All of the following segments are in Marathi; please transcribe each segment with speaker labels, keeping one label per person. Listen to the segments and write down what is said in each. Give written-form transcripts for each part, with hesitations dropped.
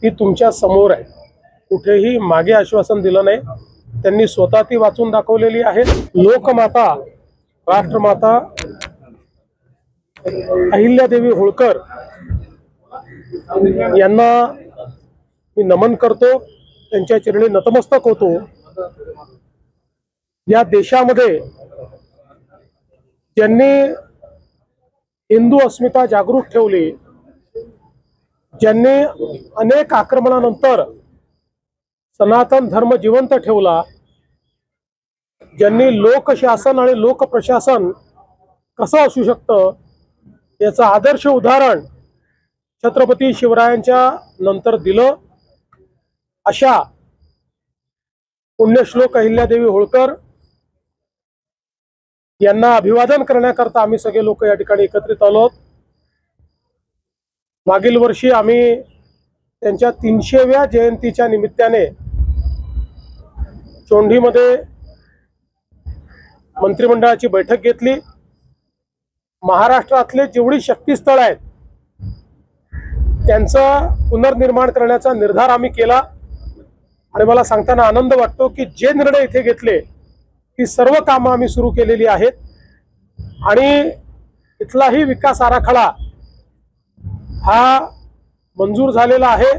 Speaker 1: ती तुमच्या समोर आहे. कुठेही मागे आश्वासन दिलं नाही. त्यांनी स्वतः ती वाचून दाखवलेली आहे. लोकमाता, राष्ट्रमाता अहिल्यादेवी होळकर यांना मी नमन करतो, त्यांच्या चरणी नतमस्तक होतो. या देशामध्ये ज्यांनी हिंदू अस्मिता जागृत ठेवली, ज्यांनी अनेक आक्रमणानंतर सनातन धर्म जिवंत ठेवला, ज्यांनी लोकशासन आणि लोकप्रशासन कसं असू शकतं याचं आदर्श उदाहरण छत्रपती शिवरायांच्या नंतर दिलं, अशा पुण्यश्लोक अहिल्यादेवी होळकर यांना अभिवादन करण्याकरता आम्ही सगळे लोक या ठिकाणी एकत्रित आलो. मागील वर्षी आम्ही त्यांच्या 300व्या जयंतीच्या निमित्ताने चोंडीमध्ये मंत्रिमंडळाची बैठक घेतली. महाराष्ट्रातले जेवढी शक्तीस्थळ आहेत त्यांचं पुनर्निर्माण करण्याचा निर्धार आम्ही केला. आणि मला सांगताना आनंद वाटतो की जे निर्णय इथे घेतले ती सर्व कामं आम्ही सुरू केलेली आहेत. आणि इथलाही विकास आराखडा हा मंजूर झालेला आहे.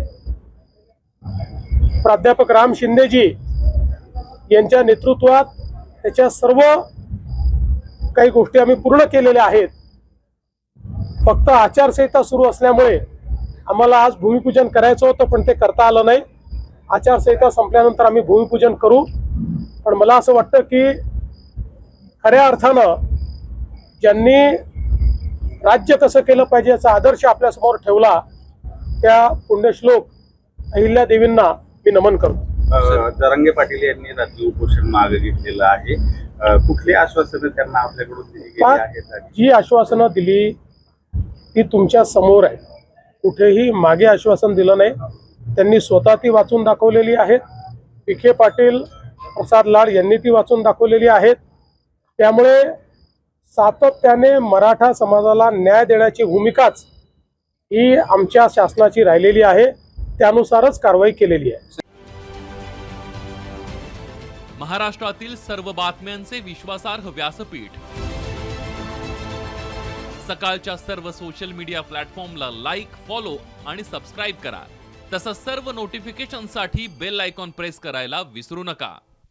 Speaker 1: प्राध्यापक राम शिंदेजी यांच्या नेतृत्वात त्याच्या सर्व काही गोष्टी आम्ही पूर्ण केलेल्या आहेत. फक्त आचारसंहिता सुरू असल्यामुळे आम्हाला आज भूमिपूजन करायचं होतं, पण ते करता आलं नाही. आचारसंहिता संपल्यानंतर आम्ही भूमिपूजन करू. पण मला असं वाटतं की खऱ्या अर्थानं ज्यांनी राज्य कसं केलं पाहिजे याचा आदर्श आपल्यासमोर ठेवला त्या पुण्यश्लोक अहिल्यादेवींना मी नमन करतो.
Speaker 2: जरांगे पाटील यांनी रात्री उपोषण मागे घेतलेलं आहे. कुठली आश्वासनं त्यांना आपल्याकडून दिली गेली आहेत?
Speaker 1: जी आश्वासनं दिली ती तुमच्या समोर आहे. कुठेही मागे आश्वासन दिलं नाही. त्यांनी स्वतः ती वाचून दाखवलेली आहेत. विखे पाटील, प्रसाद लाड यांनी ती वाचून दाखवलेली आहेत. त्यामुळे सातत्याने मराठा समाजाला न्याय देण्याची भूमिकाच ही आमच्या शासनाची राहिलेली आहे. त्यानुसारच कारवाई केलेली आहे.
Speaker 3: महाराष्ट्रातील सर्व बातम्यांचे विश्वासार्ह व्यासपीठ, सकाळच्या सर्व सोशल मीडिया प्लॅटफॉर्मला लाईक, फॉलो आणि सबस्क्राईब करा. तसंच सर्व नोटिफिकेशनसाठी बेल आयकॉन प्रेस करायला विसरू नका.